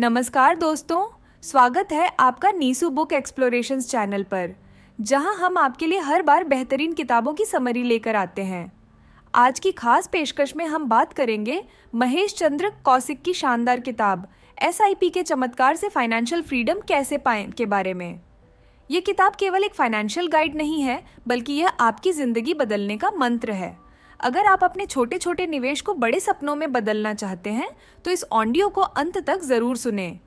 नमस्कार दोस्तों, स्वागत है आपका नीसू बुक एक्सप्लोरेशंस चैनल पर, जहां हम आपके लिए हर बार बेहतरीन किताबों की समरी लेकर आते हैं। आज की खास पेशकश में हम बात करेंगे महेश चंद्र कौशिक की शानदार किताब एसआईपी के चमत्कार से फाइनेंशियल फ्रीडम कैसे पाएं के बारे में। ये किताब केवल एक फाइनेंशियल गाइड नहीं है, बल्कि यह आपकी ज़िंदगी बदलने का मंत्र है। अगर आप अपने छोटे छोटे निवेश को बड़े सपनों में बदलना चाहते हैं तो इस ऑडियो को अंत तक ज़रूर सुनें।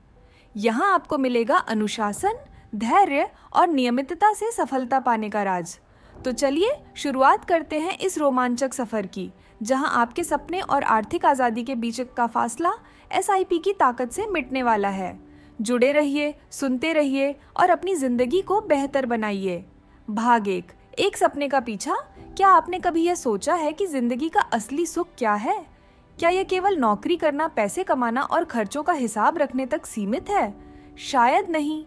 यहाँ आपको मिलेगा अनुशासन, धैर्य और नियमितता से सफलता पाने का राज। तो चलिए शुरुआत करते हैं इस रोमांचक सफ़र की, जहाँ आपके सपने और आर्थिक आज़ादी के बीच का फासला एसआईपी की ताकत से मिटने वाला है। जुड़े रहिए, सुनते रहिए और अपनी ज़िंदगी को बेहतर बनाइए। भाग एक सपने का पीछा। क्या आपने कभी यह सोचा है कि जिंदगी का असली सुख क्या है? क्या यह केवल नौकरी करना, पैसे कमाना और खर्चों का हिसाब रखने तक सीमित है? शायद नहीं।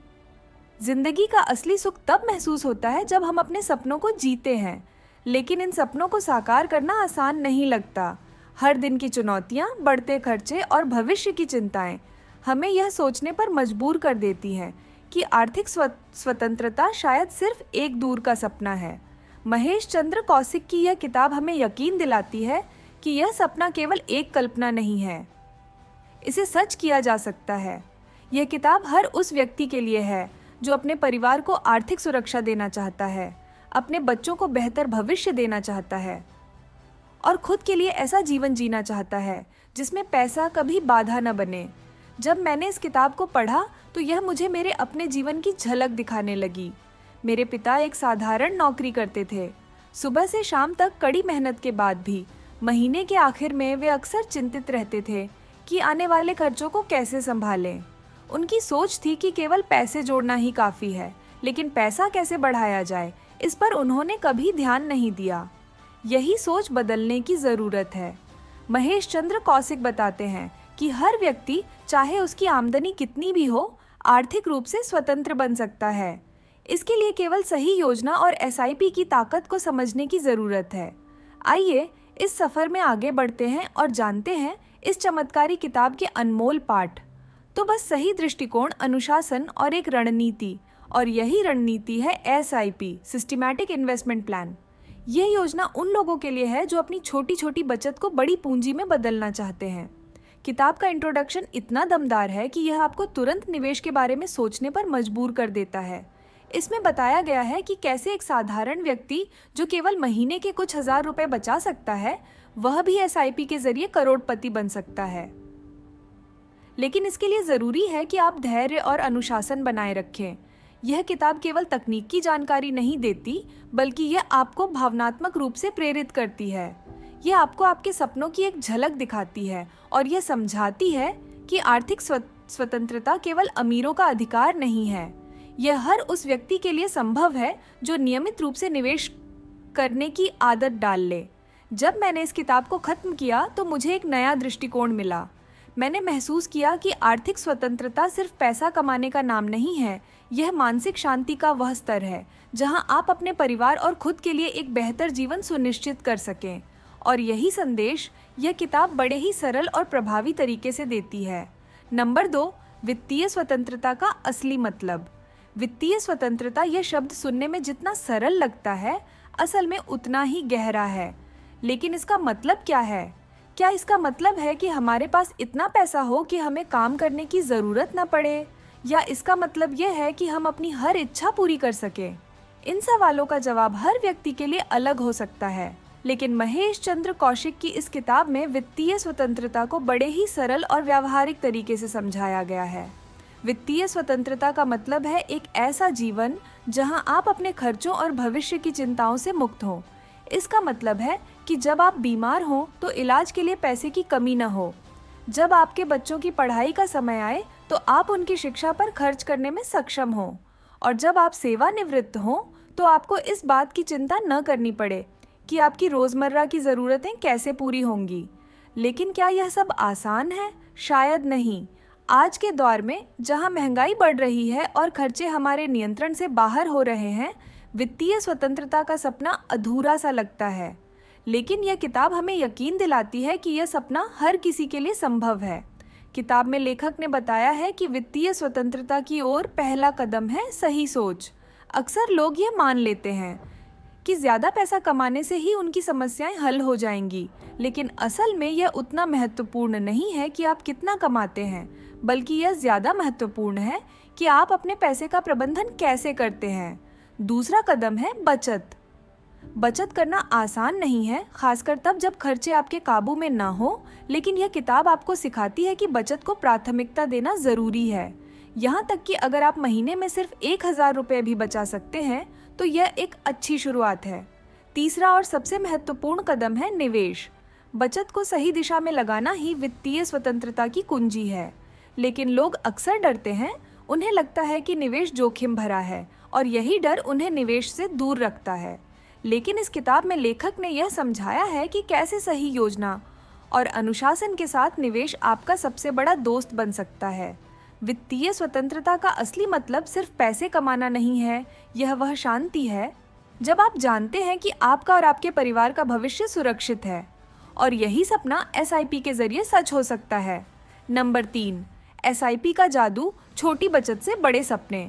जिंदगी का असली सुख तब महसूस होता है जब हम अपने सपनों को जीते हैं, लेकिन इन सपनों को साकार करना आसान नहीं लगता। हर दिन की चुनौतियां, बढ़ते खर्चे और भविष्य की चिंताएं हमें यह सोचने पर मजबूर कर देती हैं कि आर्थिक स्वतंत्रता शायद सिर्फ एक दूर का सपना है। महेश चंद्र कौशिक की यह किताब हमें यकीन दिलाती है कि यह सपना केवल एक कल्पना नहीं है, इसे सच किया जा सकता है। यह किताब हर उस व्यक्ति के लिए है जो अपने परिवार को आर्थिक सुरक्षा देना चाहता है, अपने बच्चों को बेहतर भविष्य देना चाहता है और खुद के लिए ऐसा जीवन जीना चाहता है जिसमें पैसा कभी बाधा न बने। जब मैंने इस किताब को पढ़ा तो यह मुझे मेरे अपने जीवन की झलक दिखाने लगी। मेरे पिता एक साधारण नौकरी करते थे। सुबह से शाम तक कड़ी मेहनत के बाद भी महीने के आखिर में वे अक्सर चिंतित रहते थे कि आने वाले खर्चों को कैसे संभालें। उनकी सोच थी कि केवल पैसे जोड़ना ही काफ़ी है, लेकिन पैसा कैसे बढ़ाया जाए, इस पर उन्होंने कभी ध्यान नहीं दिया। यही सोच बदलने की ज़रूरत है। महेश चंद्र कौशिक बताते हैं कि हर व्यक्ति, चाहे उसकी आमदनी कितनी भी हो, आर्थिक रूप से स्वतंत्र बन सकता है। इसके लिए केवल सही योजना और एसआईपी की ताकत को समझने की ज़रूरत है। आइए इस सफ़र में आगे बढ़ते हैं और जानते हैं इस चमत्कारी किताब के अनमोल पाठ। तो बस सही दृष्टिकोण, अनुशासन और एक रणनीति, और यही रणनीति है एसआईपी, सिस्टमैटिक इन्वेस्टमेंट प्लान। यह योजना उन लोगों के लिए है जो अपनी छोटी छोटी बचत को बड़ी पूंजी में बदलना चाहते हैं। किताब का इंट्रोडक्शन इतना दमदार है कि यह आपको तुरंत निवेश के बारे में सोचने पर मजबूर कर देता है। इसमें बताया गया है कि कैसे एक साधारण व्यक्ति जो केवल महीने के कुछ हजार रुपए बचा सकता है, वह भी एसआईपी के जरिए करोड़पति बन सकता है। लेकिन इसके लिए ज़रूरी है कि आप धैर्य और अनुशासन बनाए रखें। यह किताब केवल तकनीकी जानकारी नहीं देती, बल्कि यह आपको भावनात्मक रूप से प्रेरित करती है। यह आपको आपके सपनों की एक झलक दिखाती है और यह समझाती है कि आर्थिक स्वतंत्रता केवल अमीरों का अधिकार नहीं है। यह हर उस व्यक्ति के लिए संभव है जो नियमित रूप से निवेश करने की आदत डाल ले। जब मैंने इस किताब को ख़त्म किया तो मुझे एक नया दृष्टिकोण मिला। मैंने महसूस किया कि आर्थिक स्वतंत्रता सिर्फ पैसा कमाने का नाम नहीं है, यह मानसिक शांति का वह स्तर है जहां आप अपने परिवार और खुद के लिए एक बेहतर जीवन सुनिश्चित कर सकें। और यही संदेश यह किताब बड़े ही सरल और प्रभावी तरीके से देती है। नंबर 2, वित्तीय स्वतंत्रता का असली मतलब। वित्तीय स्वतंत्रता यह शब्द सुनने में जितना सरल लगता है, असल में उतना ही गहरा है। लेकिन इसका मतलब क्या है? क्या इसका मतलब है कि हमारे पास इतना पैसा हो कि हमें काम करने की ज़रूरत न पड़े, या इसका मतलब यह है कि हम अपनी हर इच्छा पूरी कर सकें? इन सवालों का जवाब हर व्यक्ति के लिए अलग हो सकता है, लेकिन महेश चंद्र कौशिक की इस किताब में वित्तीय स्वतंत्रता को बड़े ही सरल और व्यावहारिक तरीके से समझाया गया है। वित्तीय स्वतंत्रता का मतलब है एक ऐसा जीवन जहां आप अपने खर्चों और भविष्य की चिंताओं से मुक्त हों। इसका मतलब है कि जब आप बीमार हों तो इलाज के लिए पैसे की कमी न हो। जब आपके बच्चों की पढ़ाई का समय आए तो आप उनकी शिक्षा पर खर्च करने में सक्षम हों। और जब आप सेवानिवृत्त हों तो आपको इस बात की चिंता न करनी पड़े कि आपकी रोज़मर्रा की ज़रूरतें कैसे पूरी होंगी। लेकिन क्या यह सब आसान है? शायद नहीं। आज के दौर में जहां महंगाई बढ़ रही है और खर्चे हमारे नियंत्रण से बाहर हो रहे हैं, वित्तीय स्वतंत्रता का सपना अधूरा सा लगता है। लेकिन यह किताब हमें यकीन दिलाती है कि यह सपना हर किसी के लिए संभव है। किताब में लेखक ने बताया है कि वित्तीय स्वतंत्रता की ओर पहला कदम है सही सोच। अक्सर लोग ये मान लेते हैं कि ज़्यादा पैसा कमाने से ही उनकी समस्याएं हल हो जाएंगी, लेकिन असल में यह उतना महत्वपूर्ण नहीं है कि आप कितना कमाते हैं, बल्कि यह ज़्यादा महत्वपूर्ण है कि आप अपने पैसे का प्रबंधन कैसे करते हैं। दूसरा कदम है बचत। बचत करना आसान नहीं है, खासकर तब जब खर्चे आपके काबू में ना हो, लेकिन यह किताब आपको सिखाती है कि बचत को प्राथमिकता देना ज़रूरी है। यहाँ तक कि अगर आप महीने में सिर्फ 1,000 रुपये भी बचा सकते हैं तो यह एक अच्छी शुरुआत है। तीसरा और सबसे महत्वपूर्ण कदम है निवेश। बचत को सही दिशा में लगाना ही वित्तीय स्वतंत्रता की कुंजी है, लेकिन लोग अक्सर डरते हैं। उन्हें लगता है कि निवेश जोखिम भरा है और यही डर उन्हें निवेश से दूर रखता है। लेकिन इस किताब में लेखक ने यह समझाया है कि कैसे सही योजना और अनुशासन के साथ निवेश आपका सबसे बड़ा दोस्त बन सकता है। वित्तीय स्वतंत्रता का असली मतलब सिर्फ पैसे कमाना नहीं है, यह वह शांति है जब आप जानते हैं कि आपका और आपके परिवार का भविष्य सुरक्षित है। और यही सपना SIP के जरिए सच हो सकता है। नंबर 3, SIP का जादू, छोटी बचत से बड़े सपने।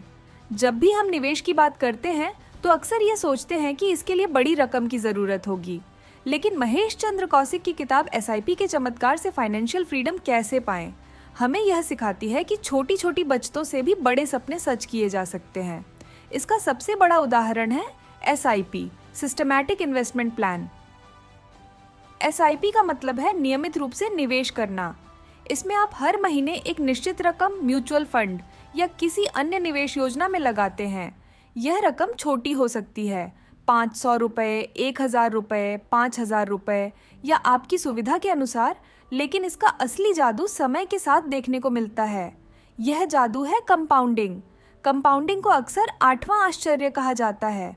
जब भी हम निवेश की बात करते हैं तो अक्सर ये सोचते हैं कि इसके लिए बड़ी रकम की ज़रूरत होगी, लेकिन महेश चंद्र कौशिक की किताब SIP के चमत्कार से फाइनेंशियल फ्रीडम कैसे पाएं हमें यह सिखाती है कि छोटी छोटी बचतों से भी बड़े सपने सच किए जा सकते हैं। इसका सबसे बड़ा उदाहरण है SIP, systematic investment plan. SIP का मतलब है नियमित रूप से निवेश करना। इसमें आप हर महीने एक निश्चित रकम म्यूचुअल फंड या किसी अन्य निवेश योजना में लगाते हैं। यह रकम छोटी हो सकती है, 500 रुपये, 1,000 रुपये, 5,000 रुपये या आपकी सुविधा के अनुसार, लेकिन इसका असली जादू समय के साथ देखने को मिलता है। यह जादू है कंपाउंडिंग। कंपाउंडिंग को अक्सर 8वां आश्चर्य कहा जाता है।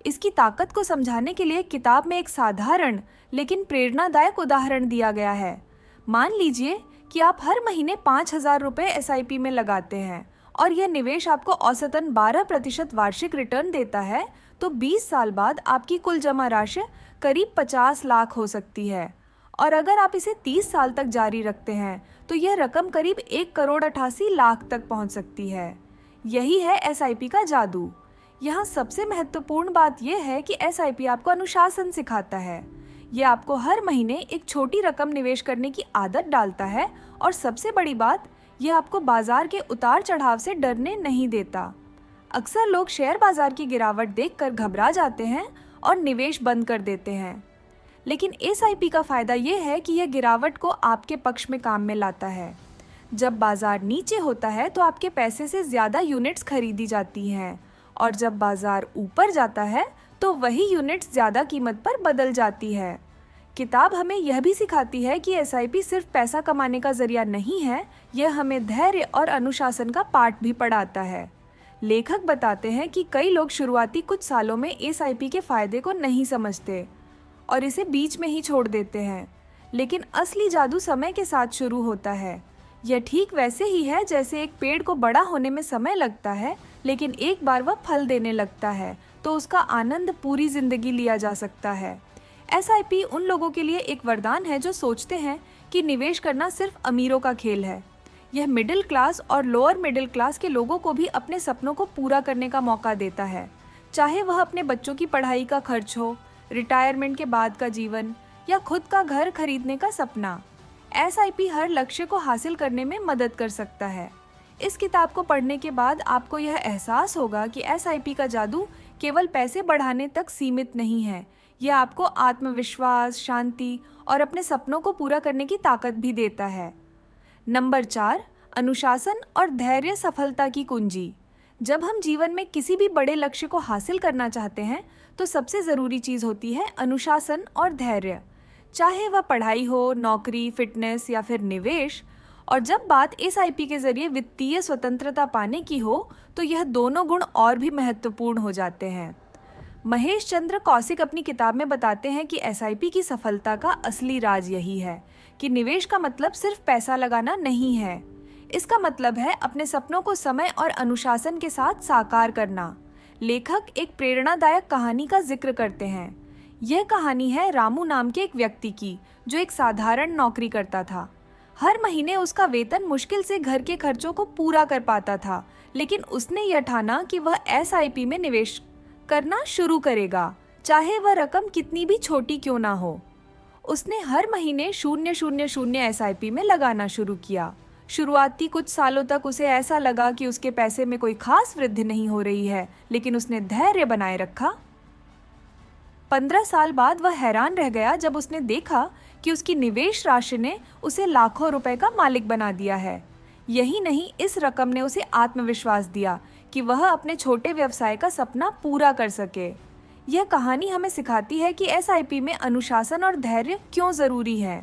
इसकी ताकत को समझाने के लिए किताब में एक साधारण लेकिन प्रेरणादायक उदाहरण दिया गया है। मान लीजिए कि आप हर महीने 5,000 रुपये SIP में लगाते हैं और यह निवेश आपको औसतन 12% वार्षिक रिटर्न देता है, तो 20 साल बाद आपकी कुल जमा राशि करीब 50 लाख हो सकती है। और अगर आप इसे 30 साल तक जारी रखते हैं तो यह रकम करीब 1,88,00,000 तक पहुंच सकती है। यही है SIP का जादू। यहाँ सबसे महत्वपूर्ण बात यह है कि SIP आपको अनुशासन सिखाता है। यह आपको हर महीने एक छोटी रकम निवेश करने की आदत डालता है और सबसे बड़ी बात, यह आपको बाजार के उतार चढ़ाव से डरने नहीं देता। अक्सर लोग शेयर बाजार की गिरावट देखकर घबरा जाते हैं और निवेश बंद कर देते हैं, लेकिन SIP का फायदा यह है कि यह गिरावट को आपके पक्ष में काम में लाता है। जब बाजार नीचे होता है तो आपके पैसे से ज़्यादा यूनिट्स खरीदी जाती हैं और जब बाजार ऊपर जाता है तो वही यूनिट्स ज़्यादा कीमत पर बदल जाती है। किताब हमें यह भी सिखाती है कि SIP सिर्फ पैसा कमाने का जरिया नहीं है, यह हमें धैर्य और अनुशासन का पाठ भी पढ़ाता है। लेखक बताते हैं कि कई लोग शुरुआती कुछ सालों में SIP के फायदे को नहीं समझते और इसे बीच में ही छोड़ देते हैं, लेकिन असली जादू समय के साथ शुरू होता है। यह ठीक वैसे ही है जैसे एक पेड़ को बड़ा होने में समय लगता है, लेकिन एक बार वह फल देने लगता है तो उसका आनंद पूरी जिंदगी लिया जा सकता है। SIP उन लोगों के लिए एक वरदान है जो सोचते हैं कि निवेश करना सिर्फ अमीरों का खेल है। यह मिडिल क्लास और लोअर मिडिल क्लास के लोगों को भी अपने सपनों को पूरा करने का मौका देता है, चाहे वह अपने बच्चों की पढ़ाई का खर्च हो, रिटायरमेंट के बाद का जीवन या खुद का घर खरीदने का सपना। SIP हर लक्ष्य को हासिल करने में मदद कर सकता है। इस किताब को पढ़ने के बाद आपको यह एहसास होगा कि SIP का जादू केवल पैसे बढ़ाने तक सीमित नहीं है, यह आपको आत्मविश्वास, शांति और अपने सपनों को पूरा करने की ताकत भी देता है। नंबर 4, अनुशासन और धैर्य सफलता की कुंजी। जब हम जीवन में किसी भी बड़े लक्ष्य को हासिल करना चाहते हैं तो सबसे ज़रूरी चीज़ होती है अनुशासन और धैर्य, चाहे वह पढ़ाई हो, नौकरी, फिटनेस या फिर निवेश। और जब बात SIP के जरिए वित्तीय स्वतंत्रता पाने की हो तो यह दोनों गुण और भी महत्वपूर्ण हो जाते हैं। महेश चंद्र कौशिक अपनी किताब में बताते हैं कि SIP की सफलता का असली राज यही है कि निवेश का मतलब सिर्फ पैसा लगाना नहीं है। इसका मतलब है अपने सपनों को समय और अनुशासन के साथ साकार करना। लेखक एक प्रेरणादायक कहानी का जिक्र करते हैं। यह कहानी है रामू नाम के एक व्यक्ति की जो एक साधारण नौकरी करता था। हर महीने उसका वेतन मुश्किल से घर के खर्चों को पूरा कर पाता था, लेकिन उसने यह ठाना कि वह एसआईपी में निवेश करना शुरू करेगा, चाहे वह रकम कितनी भी छोटी क्यों ना हो। उसने हर महीने 0.00 एसआईपी में लगाना शुरू किया। शुरुआती कुछ सालों तक उसे ऐसा लगा कि उसके पैसे में कोई खास वृद्धि नहीं हो रही है, लेकिन उसने धैर्य बनाए रखा। 15 साल बाद वह हैरान रह गया जब उसने देखा कि उसकी निवेश राशि ने उसे लाखों रुपए का मालिक बना दिया है। यही नहीं, इस रकम ने उसे आत्मविश्वास दिया कि वह अपने छोटे व्यवसाय का सपना पूरा कर सके। यह कहानी हमें सिखाती है कि एसआईपी में अनुशासन और धैर्य क्यों जरूरी है।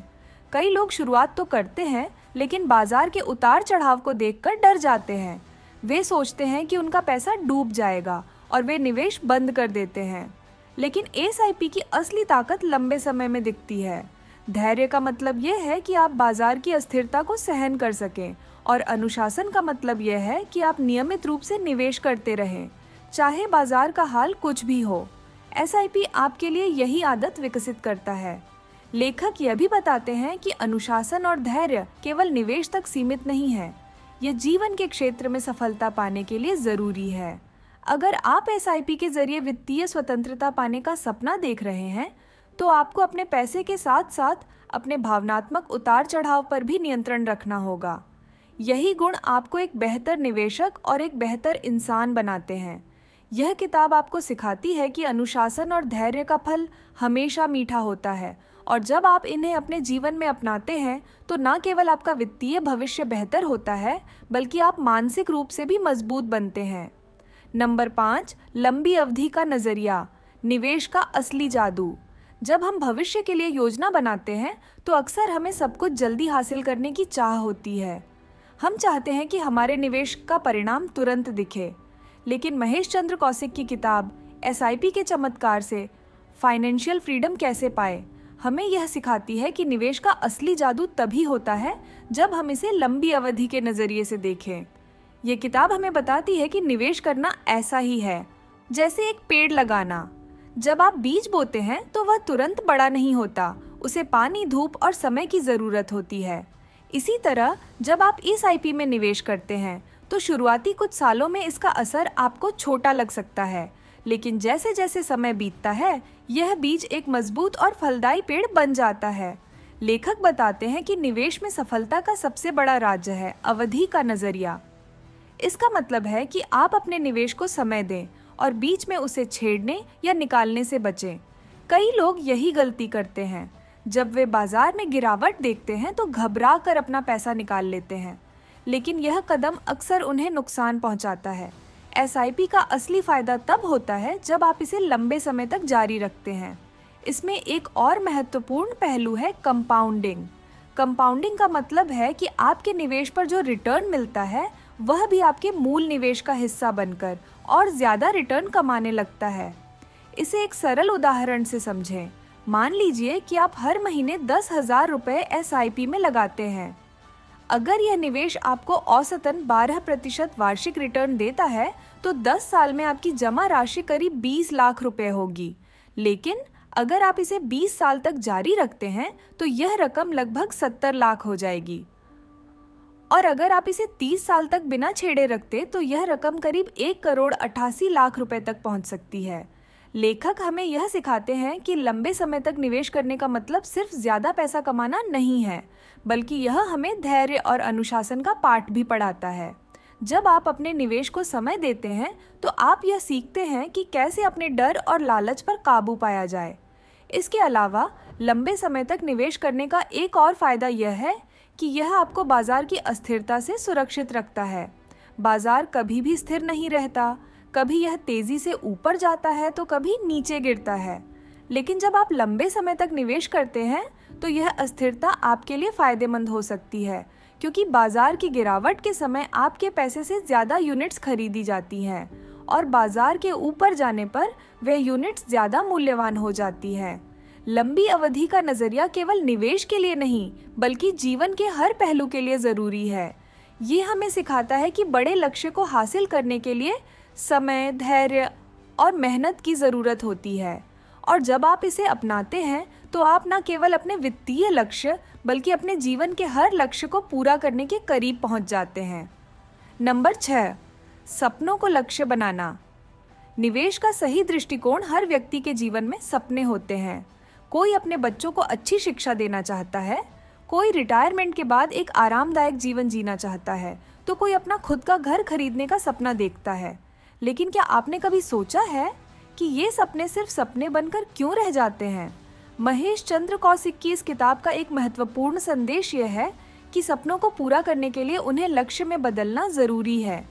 कई लोग शुरुआत तो करते हैं, लेकिन बाजार के उतार चढ़ाव को देखकर डर जाते हैं। वे सोचते हैं कि उनका पैसा डूब जाएगा और वे निवेश बंद कर देते हैं। लेकिन एसआईपी की असली ताकत लंबे समय में दिखती है। धैर्य का मतलब यह है कि आप बाजार की अस्थिरता को सहन कर सकें, और अनुशासन का मतलब यह है कि आप नियमित रूप से निवेश करते रहें, चाहे बाजार का हाल कुछ भी हो। एसआईपी आपके लिए यही आदत विकसित करता है। लेखक यह भी बताते हैं कि अनुशासन और धैर्य केवल निवेश तक सीमित नहीं है, यह जीवन के क्षेत्र में सफलता पाने के लिए जरूरी है। अगर आप एसआईपी के जरिए वित्तीय स्वतंत्रता पाने का सपना देख रहे हैं, तो आपको अपने पैसे के साथ साथ अपने भावनात्मक उतार चढ़ाव पर भी नियंत्रण रखना होगा। यही गुण आपको एक बेहतर निवेशक और एक बेहतर इंसान बनाते हैं। यह किताब आपको सिखाती है कि अनुशासन और धैर्य का फल हमेशा मीठा होता है, और जब आप इन्हें अपने जीवन में अपनाते हैं तो न केवल आपका वित्तीय भविष्य बेहतर होता है, बल्कि आप मानसिक रूप से भी मजबूत बनते हैं। नंबर 5, लंबी अवधि का नजरिया, निवेश का असली जादू। जब हम भविष्य के लिए योजना बनाते हैं तो अक्सर हमें सब कुछ जल्दी हासिल करने की चाह होती है। हम चाहते हैं कि हमारे निवेश का परिणाम तुरंत दिखे, लेकिन महेश चंद्र कौशिक की किताब एसआईपी के चमत्कार से फाइनेंशियल फ्रीडम कैसे पाए हमें यह सिखाती है कि निवेश का असली जादू तभी होता है जब हम इसे लंबी अवधि के नजरिए से देखें। ये किताब हमें बताती है कि निवेश करना ऐसा ही है जैसे एक पेड़ लगाना। जब आप बीज बोते हैं तो वह तुरंत बड़ा नहीं होता, उसे पानी, धूप और समय की जरूरत होती है। इसी तरह जब आप एसआईपी में निवेश करते हैं तो शुरुआती कुछ सालों में इसका असर आपको छोटा लग सकता है, लेकिन जैसे जैसे समय बीतता है यह बीज एक मजबूत और फलदायी पेड़ बन जाता है। लेखक बताते हैं कि निवेश में सफलता का सबसे बड़ा राज है अवधि का नजरिया। इसका मतलब है कि आप अपने निवेश को समय दें और बीच में उसे छेड़ने या निकालने से बचें। कई लोग यही गलती करते हैं, जब वे बाजार में गिरावट देखते हैं तो घबरा कर अपना पैसा निकाल लेते हैं, लेकिन यह कदम अक्सर उन्हें नुकसान पहुंचाता है। एसआईपी का असली फायदा तब होता है जब आप इसे लंबे समय तक जारी रखते हैं। इसमें एक और महत्वपूर्ण पहलू है कंपाउंडिंग। कंपाउंडिंग का मतलब है कि आपके निवेश पर जो रिटर्न मिलता है वह भी आपके मूल निवेश का हिस्सा बनकर और ज्यादा रिटर्न कमाने लगता है। इसे एक सरल उदाहरण से समझें। मान लीजिए कि आप हर महीने 10,000 रुपये एसआईपी में लगाते हैं। अगर यह निवेश आपको औसतन 12% वार्षिक रिटर्न देता है तो 10 साल में आपकी जमा राशि करीब 20 लाख रुपए होगी। लेकिन अगर आप इसे 20 साल तक जारी रखते हैं तो यह रकम लगभग 70 लाख हो जाएगी। और अगर आप इसे 30 साल तक बिना छेड़े रखते तो यह रकम करीब 1,88,00,000 रुपए तक पहुंच सकती है। लेखक हमें यह सिखाते हैं कि लंबे समय तक निवेश करने का मतलब सिर्फ ज्यादा पैसा कमाना नहीं है, बल्कि यह हमें धैर्य और अनुशासन का पाठ भी पढ़ाता है। जब आप अपने निवेश को समय देते हैं तो आप यह सीखते हैं कि कैसे अपने डर और लालच पर काबू पाया जाए। इसके अलावा लंबे समय तक निवेश करने का एक और फायदा यह है कि यह आपको बाजार की अस्थिरता से सुरक्षित रखता है। बाजार कभी भी स्थिर नहीं रहता, कभी यह तेजी से ऊपर जाता है तो कभी नीचे गिरता है। लेकिन जब आप लंबे समय तक निवेश करते हैं तो यह अस्थिरता आपके लिए फायदेमंद हो सकती है, क्योंकि बाजार की गिरावट के समय आपके पैसे से ज्यादा यूनिट्स खरीदी जाती हैं और बाजार के ऊपर जाने पर वह यूनिट्स ज्यादा मूल्यवान हो जाती हैं। लंबी अवधि का नजरिया केवल निवेश के लिए नहीं बल्कि जीवन के हर पहलू के लिए जरूरी है। ये हमें सिखाता है कि बड़े लक्ष्य को हासिल करने के लिए समय, धैर्य और मेहनत की जरूरत होती है, और जब आप इसे अपनाते हैं तो आप न केवल अपने वित्तीय लक्ष्य बल्कि अपने जीवन के हर लक्ष्य को पूरा करने के करीब पहुंच जाते हैं। नंबर 6, सपनों को लक्ष्य बनाना। निवेश का सही दृष्टिकोण हर व्यक्ति के जीवन में सपने होते हैं। कोई अपने बच्चों को अच्छी शिक्षा देना चाहता है, कोई रिटायरमेंट के बाद एक आरामदायक जीवन जीना चाहता है, तो कोई अपना खुद का घर खरीदने का सपना देखता है। लेकिन क्या आपने कभी सोचा है कि ये सपने सिर्फ सपने बनकर क्यों रह जाते हैं? महेश चंद्र कौशिक की इस किताब का एक महत्वपूर्ण संदेश यह है कि सपनों को पूरा करने के लिए उन्हें लक्ष्य में बदलना जरूरी है।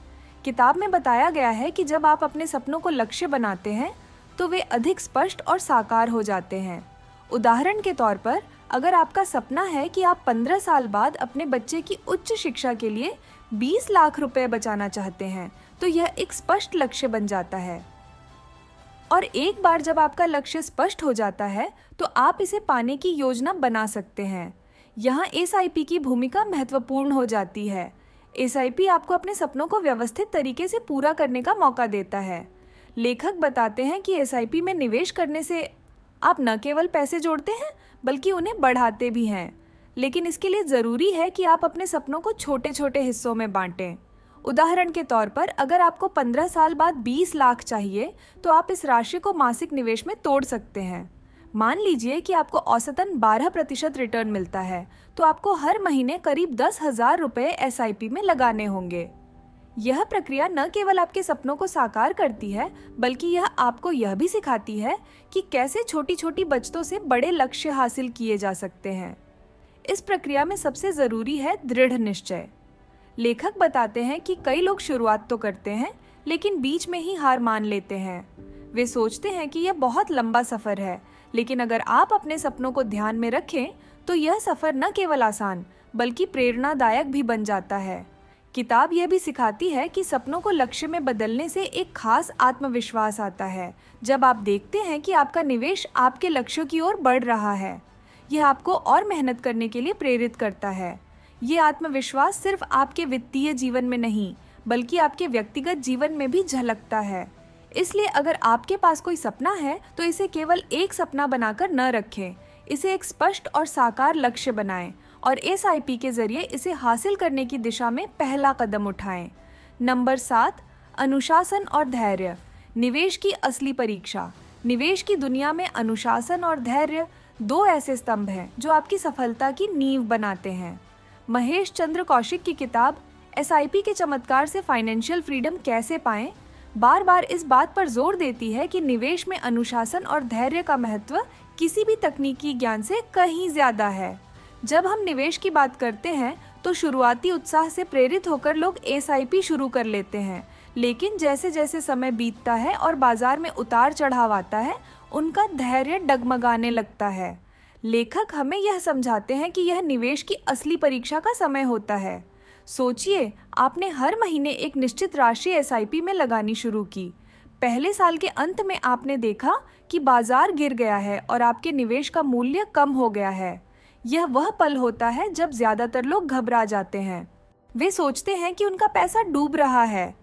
किताब में बताया गया है कि जब आप अपने सपनों को लक्ष्य बनाते हैं तो वे अधिक स्पष्ट और साकार हो जाते हैं। उदाहरण के तौर पर, अगर आपका सपना है कि आप 15 साल बाद अपने बच्चे की उच्च शिक्षा के लिए 20 लाख रुपए बचाना चाहते हैं, तो यह एक स्पष्ट लक्ष्य बन जाता है। और एक बार जब आपका लक्ष्य स्पष्ट हो जाता है तो आप इसे पाने की योजना बना सकते हैं। यहाँ एसआईपी की भूमिका महत्वपूर्ण हो जाती है। एसआईपी आपको अपने सपनों को व्यवस्थित तरीके से पूरा करने का मौका देता है। लेखक बताते हैं कि एसआईपी में निवेश करने से आप न केवल पैसे जोड़ते हैं बल्कि उन्हें बढ़ाते भी हैं। लेकिन इसके लिए ज़रूरी है कि आप अपने सपनों को छोटे छोटे हिस्सों में बांटें। उदाहरण के तौर पर, अगर आपको 15 साल बाद 20 लाख चाहिए तो आप इस राशि को मासिक निवेश में तोड़ सकते हैं। मान लीजिए कि आपको औसतन 12% रिटर्न मिलता है, तो आपको हर महीने करीब 10,000 रुपये एसआईपी में लगाने होंगे। यह प्रक्रिया न केवल आपके सपनों को साकार करती है, बल्कि यह आपको यह भी सिखाती है कि कैसे छोटी छोटी बचतों से बड़े लक्ष्य हासिल किए जा सकते हैं। इस प्रक्रिया में सबसे ज़रूरी है दृढ़ निश्चय। लेखक बताते हैं कि कई लोग शुरुआत तो करते हैं, लेकिन बीच में ही हार मान लेते हैं। वे सोचते हैं कि यह बहुत लंबा सफ़र है, लेकिन अगर आप अपने सपनों को ध्यान में रखें तो यह सफ़र न केवल आसान बल्कि प्रेरणादायक भी बन जाता है। किताब यह भी सिखाती है कि सपनों को लक्ष्य में बदलने से एक खास आत्मविश्वास आता है। जब आप देखते हैं कि आपका निवेश आपके लक्ष्यों की ओर बढ़ रहा है, यह आपको और मेहनत करने के लिए प्रेरित करता है। ये आत्मविश्वास सिर्फ आपके वित्तीय जीवन में नहीं, बल्कि आपके व्यक्तिगत जीवन में भी झलकता है। इसलिए अगर आपके पास कोई सपना है तो इसे केवल एक सपना बनाकर न रखें, इसे एक स्पष्ट और साकार लक्ष्य बनाएं और एसआईपी के जरिए इसे हासिल करने की दिशा में पहला कदम उठाएं। नंबर 7, अनुशासन और धैर्य। निवेश की असली परीक्षा। निवेश की दुनिया में अनुशासन और धैर्य 2 ऐसे स्तंभ हैं जो आपकी सफलता की नींव बनाते हैं। महेश चंद्र कौशिक की किताब एसआईपी के चमत्कार से फाइनेंशियल फ्रीडम कैसे पाएं बार बार इस बात पर जोर देती है कि निवेश में अनुशासन और धैर्य का महत्व किसी भी तकनीकी ज्ञान से कहीं ज़्यादा है। जब हम निवेश की बात करते हैं तो शुरुआती उत्साह से प्रेरित होकर लोग एसआईपी शुरू कर लेते हैं, लेकिन जैसे जैसे समय बीतता है और बाजार में उतार चढ़ाव आता है, उनका धैर्य डगमगाने लगता है। लेखक हमें यह समझाते हैं कि यह निवेश की असली परीक्षा का समय होता है। सोचिए, आपने हर महीने एक निश्चित राशि एसआईपी में लगानी शुरू की। पहले साल के अंत में आपने देखा कि बाजार गिर गया है और आपके निवेश का मूल्य कम हो गया है। यह वह पल होता है जब ज़्यादातर लोग घबरा जाते हैं। वे सोचते हैं कि उनका पैसा डूब रहा है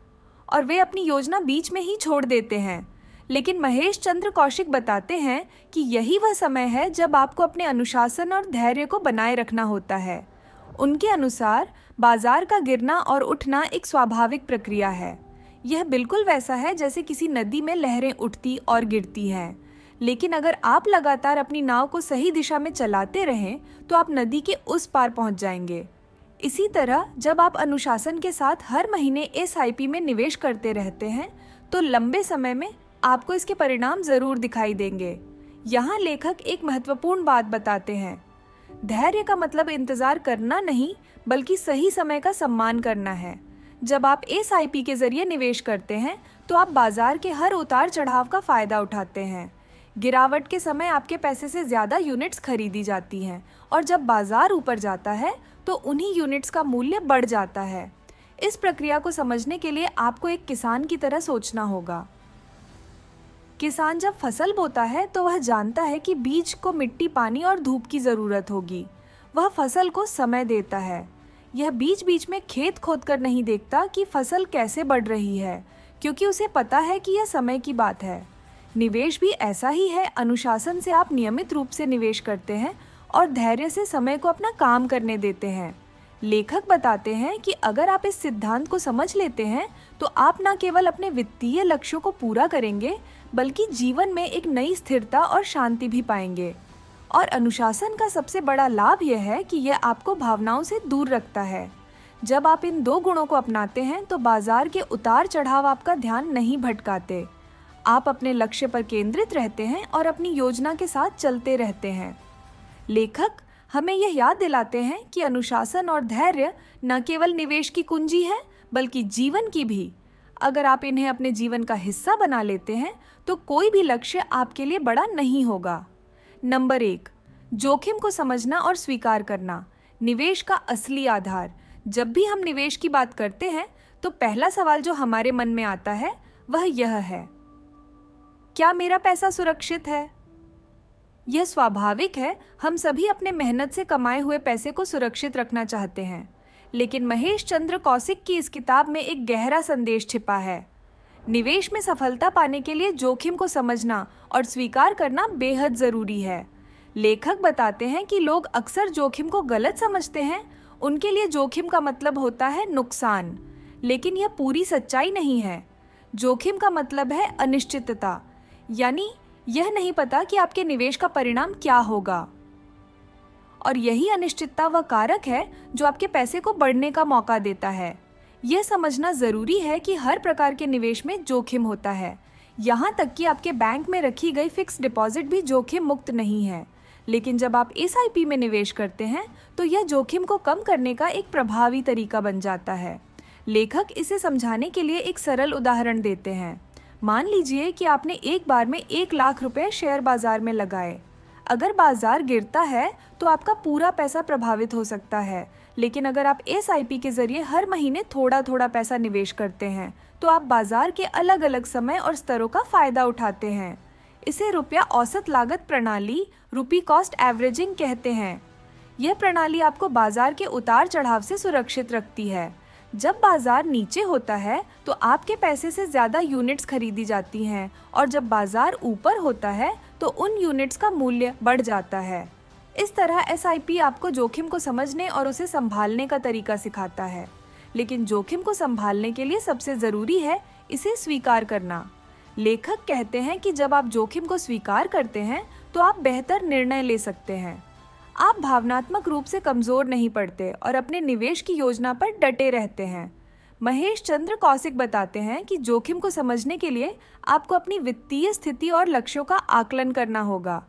और वे अपनी योजना बीच में ही छोड़ देते हैं। लेकिन महेश चंद्र कौशिक बताते हैं कि यही वह समय है जब आपको अपने अनुशासन और धैर्य को बनाए रखना होता है। उनके अनुसार बाजार का गिरना और उठना एक स्वाभाविक प्रक्रिया है। यह बिल्कुल वैसा है जैसे किसी नदी में लहरें उठती और गिरती हैं। लेकिन अगर आप लगातार अपनी नाव को सही दिशा में चलाते रहें तो आप नदी के उस पार पहुंच जाएंगे। इसी तरह जब आप अनुशासन के साथ हर महीने एसआईपी में निवेश करते रहते हैं तो लंबे समय में आपको इसके परिणाम ज़रूर दिखाई देंगे। यहाँ लेखक एक महत्वपूर्ण बात बताते हैं। धैर्य का मतलब इंतज़ार करना नहीं, बल्कि सही समय का सम्मान करना है। जब आप एसआईपी के जरिए निवेश करते हैं तो आप बाजार के हर उतार चढ़ाव का फ़ायदा उठाते हैं। गिरावट के समय आपके पैसे से ज़्यादा यूनिट्स खरीदी जाती हैं और जब बाजार ऊपर जाता है तो उन्हीं यूनिट्स का मूल्य बढ़ जाता है। इस प्रक्रिया को समझने के लिए आपको एक किसान की तरह सोचना होगा। किसान जब फसल बोता है तो वह जानता है कि बीज को मिट्टी, पानी और धूप की ज़रूरत होगी। वह फसल को समय देता है। यह बीच बीच में खेत खोदकर नहीं देखता कि फसल कैसे बढ़ रही है, क्योंकि उसे पता है कि यह समय की बात है। निवेश भी ऐसा ही है। अनुशासन से आप नियमित रूप से निवेश करते हैं और धैर्य से समय को अपना काम करने देते हैं। लेखक बताते हैं कि अगर आप इस सिद्धांत को समझ लेते हैं तो आप न केवल अपने वित्तीय लक्ष्यों को पूरा करेंगे बल्कि जीवन में एक नई स्थिरता और शांति भी पाएंगे। और अनुशासन का सबसे बड़ा लाभ यह है कि यह आपको भावनाओं से दूर रखता है। जब आप इन दो गुणों को अपनाते हैं तो बाजार के उतार चढ़ाव आपका ध्यान नहीं भटकाते। आप अपने लक्ष्य पर केंद्रित रहते हैं और अपनी योजना के साथ चलते रहते हैं। लेखक हमें यह याद दिलाते हैं कि अनुशासन और धैर्य न केवल निवेश की कुंजी है बल्कि जीवन की भी। अगर आप इन्हें अपने जीवन का हिस्सा बना लेते हैं तो कोई भी लक्ष्य आपके लिए बड़ा नहीं होगा। नंबर 1, जोखिम को समझना और स्वीकार करना, निवेश का असली आधार। जब भी हम निवेश की बात करते हैं तो पहला सवाल जो हमारे मन में आता है वह यह है, क्या मेरा पैसा सुरक्षित है? यह स्वाभाविक है, हम सभी अपने मेहनत से कमाए हुए पैसे को सुरक्षित रखना चाहते हैं। लेकिन महेश चंद्र कौशिक की इस किताब में एक गहरा संदेश छिपा है। निवेश में सफलता पाने के लिए जोखिम को समझना और स्वीकार करना बेहद जरूरी है। लेखक बताते हैं कि लोग अक्सर जोखिम को गलत समझते हैं। उनके लिए जोखिम का मतलब होता है नुकसान, लेकिन यह पूरी सच्चाई नहीं है। जोखिम का मतलब है अनिश्चितता, यानी यह नहीं पता कि आपके निवेश का परिणाम क्या होगा। और यही अनिश्चितता वह कारक है जो आपके पैसे को बढ़ने का मौका देता है। यह समझना जरूरी है कि हर प्रकार के निवेश में जोखिम होता है। यहाँ तक कि आपके बैंक में रखी गई फिक्स डिपॉजिट भी जोखिम मुक्त नहीं है। लेकिन जब आप SIP में निवेश करते हैं तो यह जोखिम को कम करने का एक प्रभावी तरीका बन जाता है। लेखक इसे समझाने के लिए एक सरल उदाहरण देते हैं। मान लीजिए कि आपने एक बार में 1 लाख रुपए शेयर बाजार में लगाए। अगर बाजार गिरता है तो आपका पूरा पैसा प्रभावित हो सकता है, लेकिन अगर आप SIP के जरिए हर महीने थोड़ा थोड़ा पैसा निवेश करते हैं तो आप बाजार के अलग अलग समय और स्तरों का फायदा उठाते हैं। इसे रुपया औसत लागत प्रणाली, रुपी कॉस्ट एवरेजिंग कहते हैं। यह प्रणाली आपको बाजार के उतार चढ़ाव से सुरक्षित रखती है। जब बाजार नीचे होता है तो आपके पैसे से ज़्यादा यूनिट्स खरीदी जाती हैं और जब बाजार ऊपर होता है तो उन यूनिट्स का मूल्य बढ़ जाता है। इस तरह SIP आपको जोखिम को समझने और उसे संभालने का तरीका सिखाता है। लेकिन जोखिम को संभालने के लिए सबसे ज़रूरी है इसे स्वीकार करना। लेखक कहते हैं कि जब आप जोखिम को स्वीकार करते हैं तो आप बेहतर निर्णय ले सकते हैं। आप भावनात्मक रूप से कमज़ोर नहीं पड़ते और अपने निवेश की योजना पर डटे रहते हैं। महेश चंद्र कौशिक बताते हैं कि जोखिम को समझने के लिए आपको अपनी वित्तीय स्थिति और लक्ष्यों का आकलन करना होगा।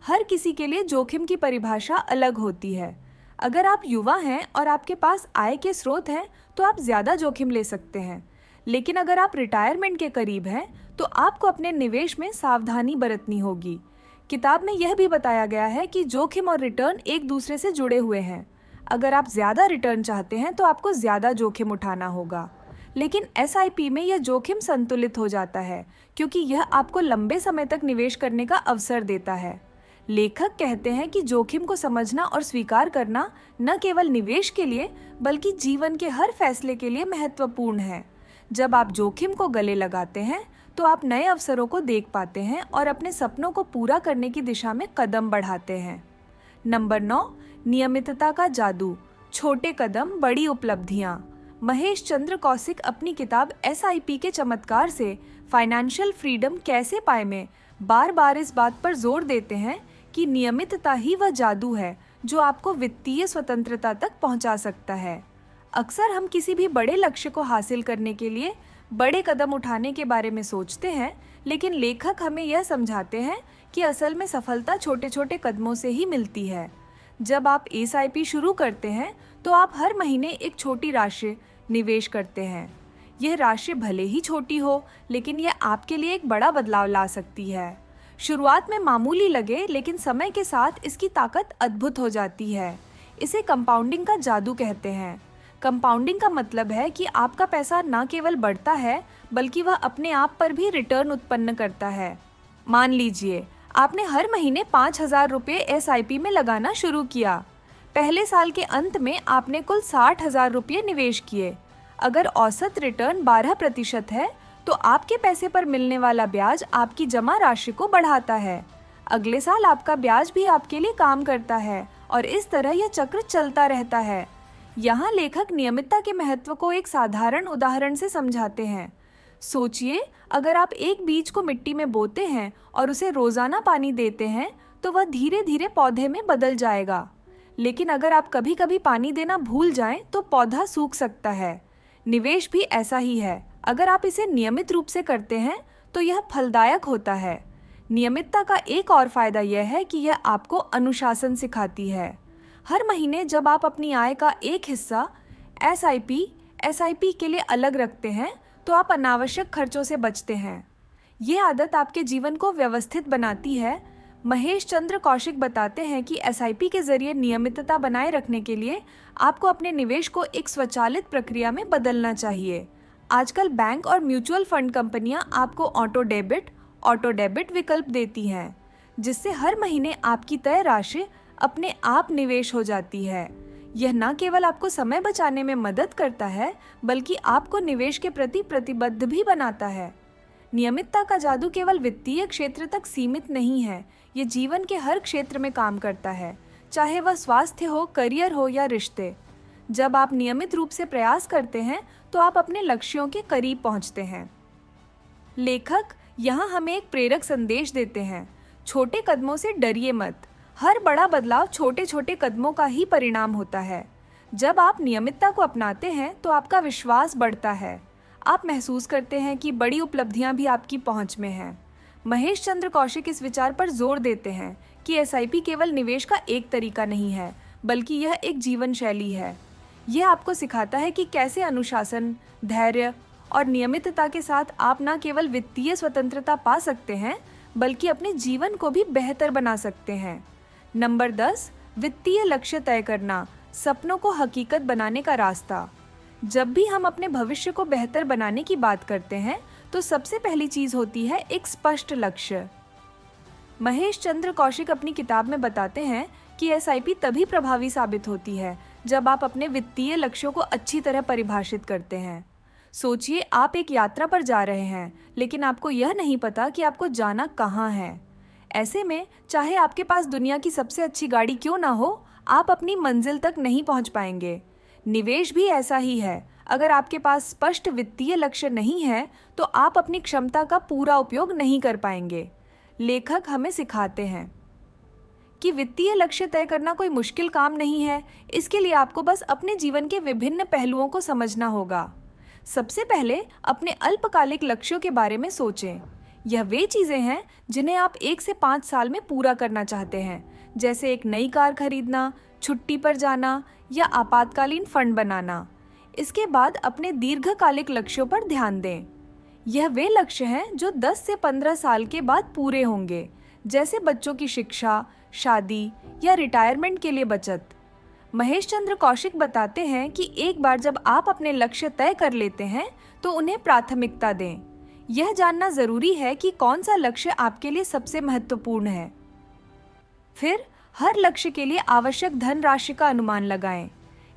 हर किसी के लिए जोखिम की परिभाषा अलग होती है। अगर आप युवा हैं और आपके पास आय के स्रोत हैं तो आप ज़्यादा जोखिम ले सकते हैं। लेकिन अगर आप रिटायरमेंट के करीब हैं तो आपको अपने निवेश में सावधानी बरतनी होगी। किताब में यह भी बताया गया है कि जोखिम और रिटर्न एक दूसरे से जुड़े हुए हैं। अगर आप ज़्यादा रिटर्न चाहते हैं तो आपको ज़्यादा जोखिम उठाना होगा। लेकिन SIP में यह जोखिम संतुलित हो जाता है क्योंकि यह आपको लंबे समय तक निवेश करने का अवसर देता है। लेखक कहते हैं कि जोखिम को समझना और स्वीकार करना न केवल निवेश के लिए बल्कि जीवन के हर फैसले के लिए महत्वपूर्ण है। जब आप जोखिम को गले लगाते हैं तो आप नए अवसरों को देख पाते हैं और अपने सपनों को पूरा करने की दिशा में कदम बढ़ाते हैं। नंबर 9, नियमितता का जादू, छोटे कदम बड़ी उपलब्धियां। महेश चंद्र कौशिक अपनी किताब SIP के चमत्कार से फाइनेंशियल फ्रीडम कैसे पाए में बार बार इस बात पर जोर देते हैं कि नियमितता ही वह जादू है जो आपको वित्तीय स्वतंत्रता तक पहुंचा सकता है। अक्सर हम किसी भी बड़े लक्ष्य को हासिल करने के लिए बड़े कदम उठाने के बारे में सोचते हैं, लेकिन लेखक हमें यह समझाते हैं कि असल में सफलता छोटे छोटे कदमों से ही मिलती है। जब आप SIP शुरू करते हैं तो आप हर महीने एक छोटी राशि निवेश करते हैं। यह राशि भले ही छोटी हो, लेकिन यह आपके लिए एक बड़ा बदलाव ला सकती है। शुरुआत में मामूली लगे, लेकिन समय के साथ इसकी ताकत अद्भुत हो जाती है। इसे कंपाउंडिंग का जादू कहते हैं। कंपाउंडिंग का मतलब है कि आपका पैसा न केवल बढ़ता है बल्कि वह अपने आप पर भी रिटर्न उत्पन्न करता है। मान लीजिए आपने हर महीने 5,000 रुपये SIP में लगाना शुरू किया। पहले साल के अंत में आपने कुल 60,000 रुपये निवेश किए। अगर औसत रिटर्न 12% है तो आपके पैसे पर मिलने वाला ब्याज आपकी जमा राशि को बढ़ाता है। अगले साल आपका ब्याज भी आपके लिए काम करता है और इस तरह यह चक्र चलता रहता है। यहाँ लेखक नियमितता के महत्व को एक साधारण उदाहरण से समझाते हैं। सोचिए, अगर आप एक बीज को मिट्टी में बोते हैं और उसे रोजाना पानी देते हैं तो वह धीरे धीरे पौधे में बदल जाएगा। लेकिन अगर आप कभी कभी पानी देना भूल जाएं तो पौधा सूख सकता है। निवेश भी ऐसा ही है। अगर आप इसे नियमित रूप से करते हैं तो यह फलदायक होता है। नियमितता का एक और फायदा यह है कि यह आपको अनुशासन सिखाती है। हर महीने जब आप अपनी आय का एक हिस्सा एसआईपी के लिए अलग रखते हैं तो आप अनावश्यक खर्चों से बचते हैं। ये आदत आपके जीवन को व्यवस्थित बनाती है। महेश चंद्र कौशिक बताते हैं कि एसआईपी के जरिए नियमितता बनाए रखने के लिए आपको अपने निवेश को एक स्वचालित प्रक्रिया में बदलना चाहिए। आजकल बैंक और म्यूचुअल फंड कंपनियां आपको ऑटो डेबिट विकल्प देती हैं, जिससे हर महीने आपकी तय राशि अपने आप निवेश हो जाती है। यह न केवल आपको समय बचाने में मदद करता है बल्कि आपको निवेश के प्रति प्रतिबद्ध भी बनाता है। नियमितता का जादू केवल वित्तीय क्षेत्र तक सीमित नहीं है, ये जीवन के हर क्षेत्र में काम करता है, चाहे वह स्वास्थ्य हो, करियर हो या रिश्ते। जब आप नियमित रूप से प्रयास करते हैं तो आप अपने लक्ष्यों के करीब पहुंचते हैं। लेखक यहाँ हमें एक प्रेरक संदेश देते हैं। छोटे कदमों से डरिए मत। हर बड़ा बदलाव छोटे छोटे कदमों का ही परिणाम होता है। जब आप नियमितता को अपनाते हैं तो आपका विश्वास बढ़ता है। आप महसूस करते हैं कि बड़ी उपलब्धियां भी आपकी पहुंच में हैं। महेश चंद्र कौशिक इस विचार पर जोर देते हैं कि एसआईपी केवल निवेश का एक तरीका नहीं है, बल्कि यह एक जीवन शैली है। यह आपको सिखाता है कि कैसे अनुशासन, धैर्य और नियमितता के साथ आप न केवल वित्तीय स्वतंत्रता पा सकते हैं बल्कि अपने जीवन को भी बेहतर बना सकते हैं। नंबर 10, वित्तीय लक्ष्य तय करना, सपनों को हकीकत बनाने का रास्ता। जब भी हम अपने भविष्य को बेहतर बनाने की बात करते हैं तो सबसे पहली चीज होती है एक स्पष्ट लक्ष्य। महेश चंद्र कौशिक अपनी किताब में बताते हैं कि एसआईपी तभी प्रभावी साबित होती है जब आप अपने वित्तीय लक्ष्यों को अच्छी तरह परिभाषित करते हैं। सोचिए, आप एक यात्रा पर जा रहे हैं लेकिन आपको यह नहीं पता कि आपको जाना कहाँ है। ऐसे में चाहे आपके पास दुनिया की सबसे अच्छी गाड़ी क्यों ना हो, आप अपनी मंजिल तक नहीं पहुंच पाएंगे। निवेश भी ऐसा ही है। अगर आपके पास स्पष्ट वित्तीय लक्ष्य नहीं है तो आप अपनी क्षमता का पूरा उपयोग नहीं कर पाएंगे। लेखक हमें सिखाते हैं कि वित्तीय लक्ष्य तय करना कोई मुश्किल काम नहीं है। इसके लिए आपको बस अपने जीवन के विभिन्न पहलुओं को समझना होगा। सबसे पहले अपने अल्पकालिक लक्ष्यों के बारे में सोचें। यह वे चीजें हैं जिन्हें आप 1 से 5 साल में पूरा करना चाहते हैं, जैसे एक नई कार खरीदना, छुट्टी पर जाना या आपातकालीन फंड बनाना। इसके बाद अपने दीर्घकालिक लक्ष्यों पर ध्यान दें। यह वे लक्ष्य हैं जो 10 से 15 साल के बाद पूरे होंगे, जैसे बच्चों की शिक्षा, शादी या रिटायरमेंट के लिए बचत। महेश चंद्र कौशिक बताते हैं कि एक बार जब आप अपने लक्ष्य तय कर लेते हैं तो उन्हें प्राथमिकता दें। यह जानना जरूरी है कि कौन सा लक्ष्य आपके लिए सबसे महत्वपूर्ण है। फिर हर लक्ष्य के लिए आवश्यक धन राशि का अनुमान लगाएं।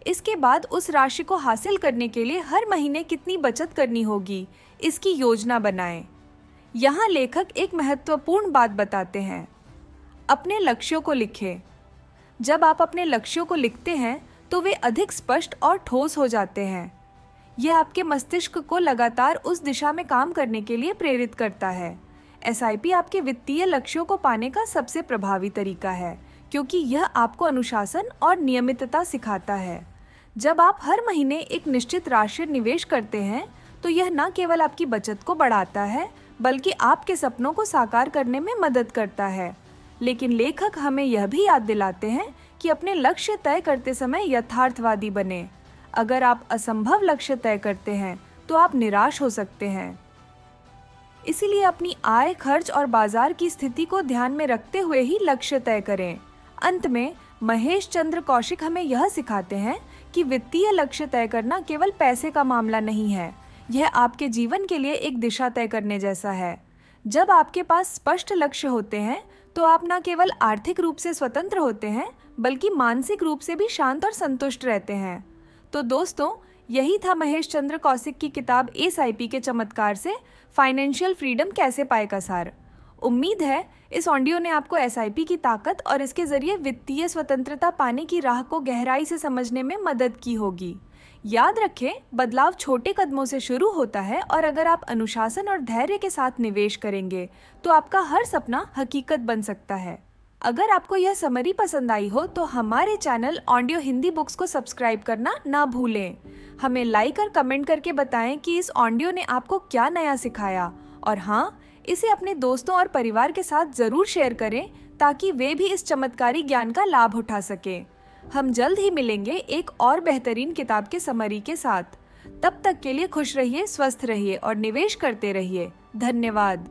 इसके बाद उस राशि को हासिल करने के लिए हर महीने कितनी बचत करनी होगी, इसकी योजना बनाएं। यहाँ लेखक एक महत्वपूर्ण बात बताते हैं। अपने लक्ष्यों को लिखें। जब आप अपने लक्ष्यों को लिखते हैं तो वे अधिक स्पष्ट और ठोस हो जाते हैं। यह आपके मस्तिष्क को लगातार उस दिशा में काम करने के लिए प्रेरित करता है। एसआईपी आपके वित्तीय लक्ष्यों को पाने का सबसे प्रभावी तरीका है, क्योंकि यह आपको अनुशासन और नियमितता सिखाता है। जब आप हर महीने एक निश्चित राशि निवेश करते हैं तो यह न केवल आपकी बचत को बढ़ाता है बल्कि आपके सपनों को साकार करने में मदद करता है। लेकिन लेखक हमें यह भी याद दिलाते हैं कि अपने लक्ष्य तय करते समय यथार्थवादी बने। अगर आप असंभव लक्ष्य तय करते हैं तो आप निराश हो सकते हैं। इसीलिए अपनी आय, खर्च और बाजार की स्थिति को ध्यान में रखते हुए ही लक्ष्य तय करें। अंत में महेश चंद्र कौशिक हमें यह सिखाते हैं कि वित्तीय लक्ष्य तय करना केवल पैसे का मामला नहीं है, यह आपके जीवन के लिए एक दिशा तय करने जैसा है। जब आपके पास स्पष्ट लक्ष्य होते हैं तो आप न केवल आर्थिक रूप से स्वतंत्र होते हैं बल्कि मानसिक रूप से भी शांत और संतुष्ट रहते हैं। तो दोस्तों, यही था महेश चंद्र कौशिक की किताब एसआईपी के चमत्कार से फाइनेंशियल फ्रीडम कैसे पाए का सार। उम्मीद है इस ऑडियो ने आपको एसआईपी की ताकत और इसके जरिए वित्तीय स्वतंत्रता पाने की राह को गहराई से समझने में मदद की होगी। याद रखें, बदलाव छोटे कदमों से शुरू होता है और अगर आप अनुशासन और धैर्य के साथ निवेश करेंगे तो आपका हर सपना हकीकत बन सकता है। अगर आपको यह समरी पसंद आई हो तो हमारे चैनल ऑडियो हिंदी बुक्स को सब्सक्राइब करना ना भूलें। हमें लाइक और कमेंट करके बताएं कि इस ऑडियो ने आपको क्या नया सिखाया, और हाँ, इसे अपने दोस्तों और परिवार के साथ ज़रूर शेयर करें ताकि वे भी इस चमत्कारी ज्ञान का लाभ उठा सकें। हम जल्द ही मिलेंगे एक और बेहतरीन किताब के समरी के साथ। तब तक के लिए खुश रहिए, स्वस्थ रहिए और निवेश करते रहिए। धन्यवाद।